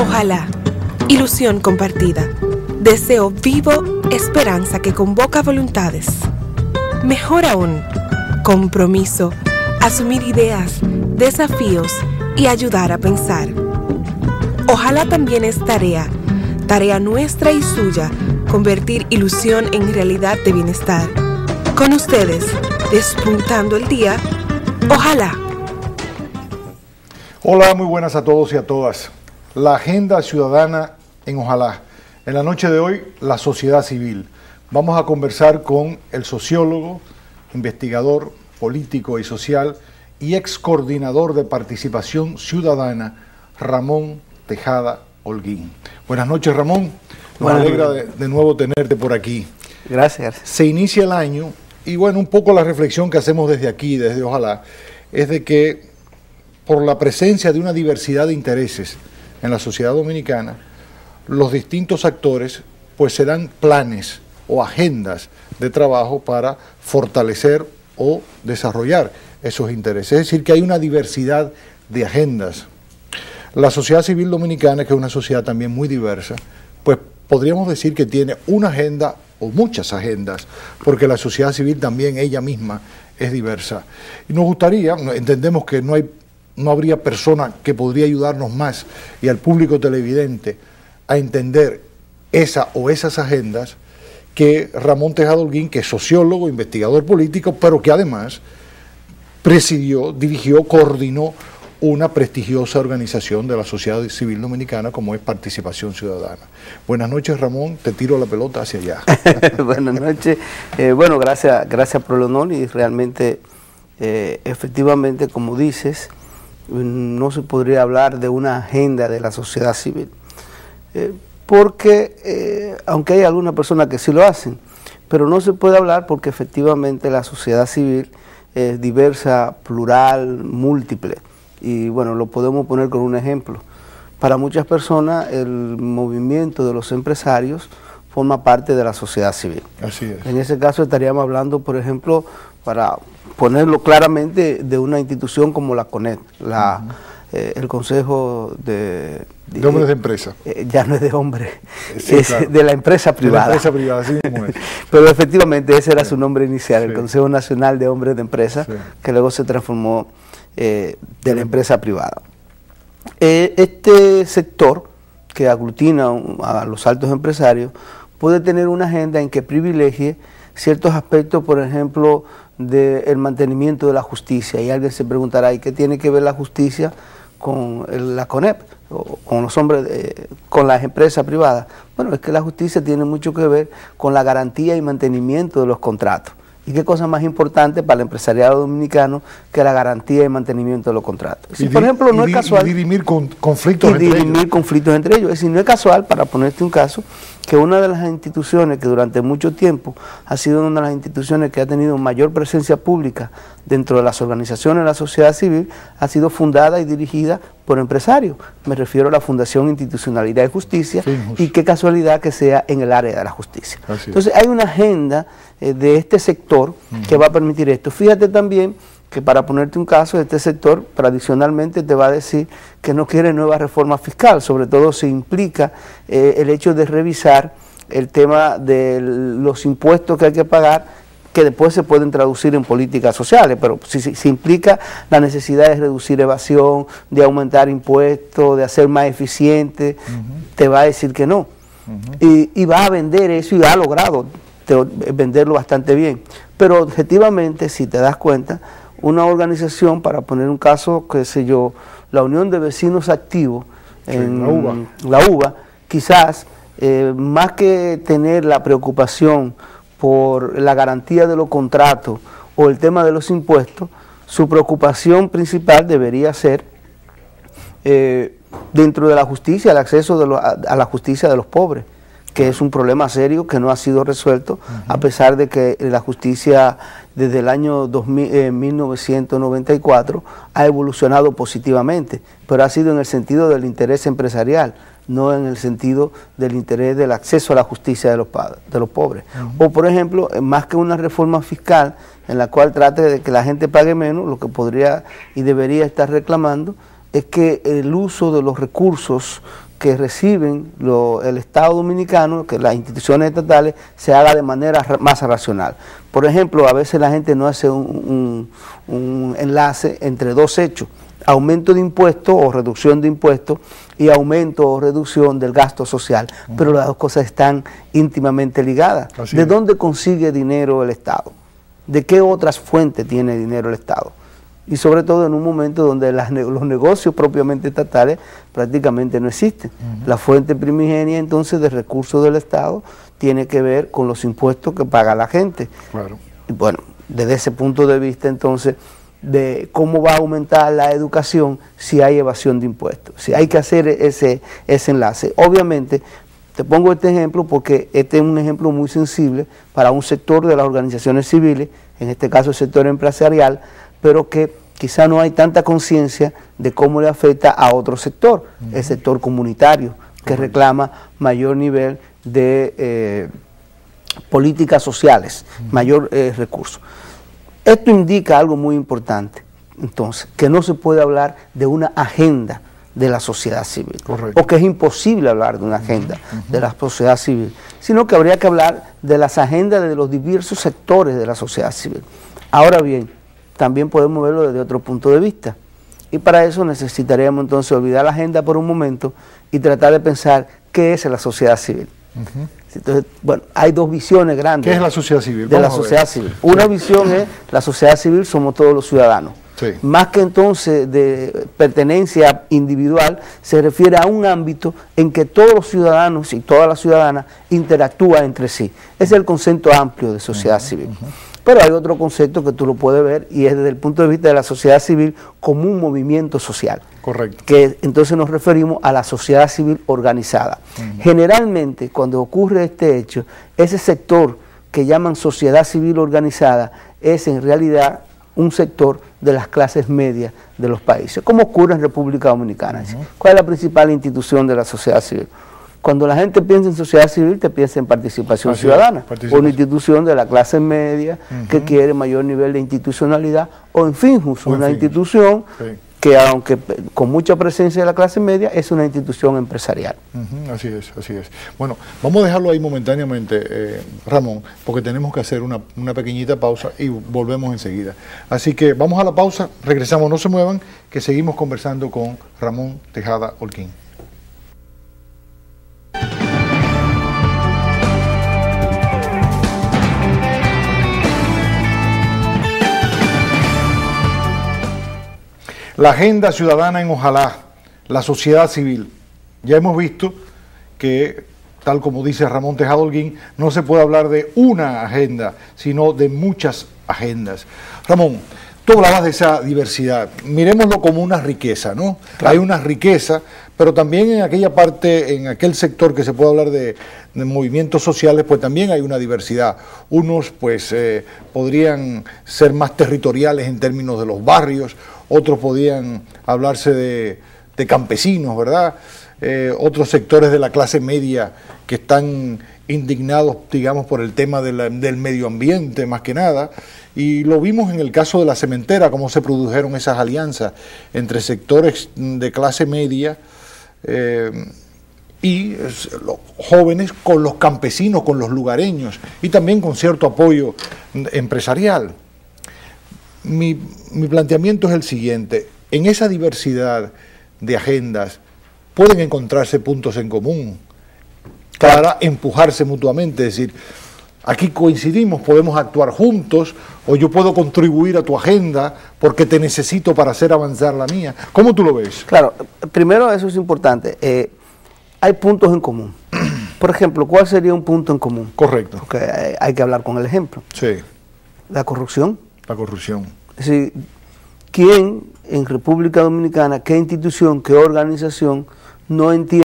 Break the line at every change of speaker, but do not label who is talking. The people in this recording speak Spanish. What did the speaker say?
Ojalá, ilusión compartida, deseo vivo, esperanza que convoca voluntades. Mejor aún, compromiso, asumir ideas, desafíos y ayudar a pensar. Ojalá también es tarea nuestra y suya, convertir ilusión en realidad de bienestar. Con ustedes, despuntando el día, ojalá.
Hola, muy buenas a todos y a todas. La agenda ciudadana en Ojalá. En la noche de hoy, la sociedad civil. Vamos a conversar con el sociólogo, investigador, político y social y ex coordinador de participación ciudadana, Ramón Tejada Holguín. Buenas noches, Ramón. Nos alegra de nuevo tenerte por aquí.
Gracias.
Se inicia el año y bueno, un poco la reflexión que hacemos desde aquí, desde Ojalá, es de que por la presencia de una diversidad de intereses en la sociedad dominicana, los distintos actores pues se dan planes o agendas de trabajo para fortalecer o desarrollar esos intereses. Es decir, que hay una diversidad de agendas. La sociedad civil dominicana, que es una sociedad también muy diversa, pues podríamos decir que tiene una agenda o muchas agendas, porque la sociedad civil también ella misma es diversa. Y nos gustaría, entendemos que no habría persona que podría ayudarnos más y al público televidente a entender esa o esas agendas que Ramón Tejada Holguín, que es sociólogo, investigador político, pero que además presidió, dirigió, coordinó una prestigiosa organización de la sociedad civil dominicana como es Participación Ciudadana. Buenas noches, Ramón, te tiro la pelota hacia allá.
Buenas noches. Bueno, gracias por el honor y realmente, efectivamente, como dices, no se podría hablar de una agenda de la sociedad civil, porque aunque hay algunas personas que sí lo hacen, pero no se puede hablar porque efectivamente la sociedad civil es diversa, plural, múltiple, y bueno, lo podemos poner con un ejemplo. Para muchas personas el movimiento de los empresarios forma parte de la sociedad civil.
Así es.
En ese caso estaríamos hablando, por ejemplo, para ponerlo claramente, de una institución como la CONEP, el Consejo de
Hombres de Empresa.
Ya no es de hombres,
sí,
es
claro,
de la empresa privada.
De la empresa privada, así mismo es.
Pero efectivamente ese era su nombre inicial, el Consejo Nacional de Hombres de Empresa, que luego se transformó de la empresa privada. Este sector, que aglutina a los altos empresarios, puede tener una agenda en que privilegie ciertos aspectos, por ejemplo, del mantenimiento de la justicia. Y alguien se preguntará, ¿y qué tiene que ver la justicia con la CONEP, o con los hombres, con las empresas privadas? Bueno, es que la justicia tiene mucho que ver con la garantía y mantenimiento de los contratos. ¿Y qué cosa más importante para el empresariado dominicano que la garantía y mantenimiento de los contratos? Si, por ejemplo, no es casual...
Y dirimir conflictos entre ellos.
dirimir conflictos entre ellos. Es decir, no es casual, para ponerte un caso, que una de las instituciones que durante mucho tiempo ha sido una de las instituciones que ha tenido mayor presencia pública dentro de las organizaciones de la sociedad civil ha sido fundada y dirigida por empresarios. Me refiero a la Fundación Institucionalidad y Justicia, y qué casualidad que sea en el área de la justicia. Entonces hay una agenda de este sector que va a permitir esto. Fíjate también que, para ponerte un caso, este sector tradicionalmente te va a decir que no quiere nueva reforma fiscal, sobre todo si implica el hecho de revisar el tema de los impuestos que hay que pagar, que después se pueden traducir en políticas sociales, pero si implica la necesidad de reducir evasión, de aumentar impuestos, de hacer más eficiente, te va a decir que no. Y va a vender eso, y ha logrado venderlo bastante bien. Pero objetivamente, si te das cuenta, una organización, para poner un caso, qué sé yo, la Unión de Vecinos Activos, en la UVA, quizás, más que tener la preocupación por la garantía de los contratos o el tema de los impuestos, su preocupación principal debería ser, dentro de la justicia, el acceso a la justicia de los pobres, que es un problema serio que no ha sido resuelto, a pesar de que la justicia desde el año 1994 ha evolucionado positivamente, pero ha sido en el sentido del interés empresarial, no en el sentido del interés del acceso a la justicia de los pobres. O, por ejemplo, más que una reforma fiscal en la cual trate de que la gente pague menos, lo que podría y debería estar reclamando es que el uso de los recursos que reciben el Estado dominicano, que las instituciones estatales, se haga de manera más racional. Por ejemplo, a veces la gente no hace un enlace entre dos hechos: aumento de impuestos o reducción de impuestos y aumento o reducción del gasto social. Pero las dos cosas están íntimamente ligadas. ¿De dónde consigue dinero el Estado? ¿De qué otras fuentes tiene dinero el Estado? Y sobre todo en un momento donde los negocios propiamente estatales prácticamente no existen. La fuente primigenia entonces de recursos del Estado tiene que ver con los impuestos que paga la gente. Claro. Y bueno, desde ese punto de vista entonces, de cómo va a aumentar la educación si hay evasión de impuestos, si hay que hacer ese enlace. Obviamente, te pongo este ejemplo porque este es un ejemplo muy sensible para un sector de las organizaciones civiles, en este caso el sector empresarial, pero que quizá no hay tanta conciencia de cómo le afecta a otro sector, el sector comunitario, que reclama mayor nivel de políticas sociales, mayor recurso. Esto indica algo muy importante, entonces, que no se puede hablar de una agenda de la sociedad civil, o que es imposible hablar de una agenda de la sociedad civil, sino que habría que hablar de las agendas de los diversos sectores de la sociedad civil. Ahora bien, también podemos verlo desde otro punto de vista, y para eso necesitaríamos entonces olvidar la agenda por un momento y tratar de pensar qué es la sociedad civil. Entonces, bueno, hay dos visiones grandes.
¿Qué es la sociedad civil?
De la sociedad civil. Una visión es la sociedad civil somos todos los ciudadanos. Sí. Más que entonces de pertenencia individual, se refiere a un ámbito en que todos los ciudadanos y todas las ciudadanas interactúan entre sí. Ese es el concepto amplio de sociedad civil. Pero hay otro concepto que tú lo puedes ver, y es desde el punto de vista de la sociedad civil como un movimiento social. Correcto. Que entonces nos referimos a la sociedad civil organizada. Generalmente, cuando ocurre este hecho, ese sector que llaman sociedad civil organizada es en realidad un sector de las clases medias de los países, como ocurre en República Dominicana. ¿Cuál es la principal institución de la sociedad civil? Cuando la gente piensa en sociedad civil, te piensa en participación ciudadana, una institución de la clase media que quiere mayor nivel de institucionalidad, o en Finjus, una institución que, aunque con mucha presencia de la clase media, es una institución empresarial.
Así es, así es. Bueno, vamos a dejarlo ahí momentáneamente, Ramón, porque tenemos que hacer una pequeñita pausa y volvemos enseguida. Así que vamos a la pausa, regresamos, no se muevan, que seguimos conversando con Ramón Tejada Holguín. La agenda ciudadana en Ojalá, la sociedad civil. Ya hemos visto que, tal como dice Ramón Tejada Holguín, no se puede hablar de una agenda, sino de muchas agendas. Ramón, tú hablabas de esa diversidad. Miremoslo como una riqueza, ¿no? Claro. Hay una riqueza, pero también en aquella parte, en aquel sector que se puede hablar de movimientos sociales, pues también hay una diversidad. Unos, pues, podrían ser más territoriales en términos de los barrios, otros podían hablarse de campesinos, ¿verdad? Otros sectores de la clase media que están indignados, digamos, por el tema del medio ambiente, más que nada. Y lo vimos en el caso de la cementera, cómo se produjeron esas alianzas entre sectores de clase media y los jóvenes con los campesinos, con los lugareños, y también con cierto apoyo empresarial. Mi planteamiento es el siguiente: en esa diversidad de agendas pueden encontrarse puntos en común para empujarse mutuamente, es decir, aquí coincidimos, podemos actuar juntos, o yo puedo contribuir a tu agenda porque te necesito para hacer avanzar la mía. ¿Cómo tú lo ves?
Claro, primero eso es importante, hay puntos en común. Por ejemplo, ¿cuál sería un punto en común?
Correcto.
Porque hay que hablar con el ejemplo.
Sí.
La corrupción.
La corrupción.
Es decir, ¿quién en República Dominicana, qué institución, qué organización no entiende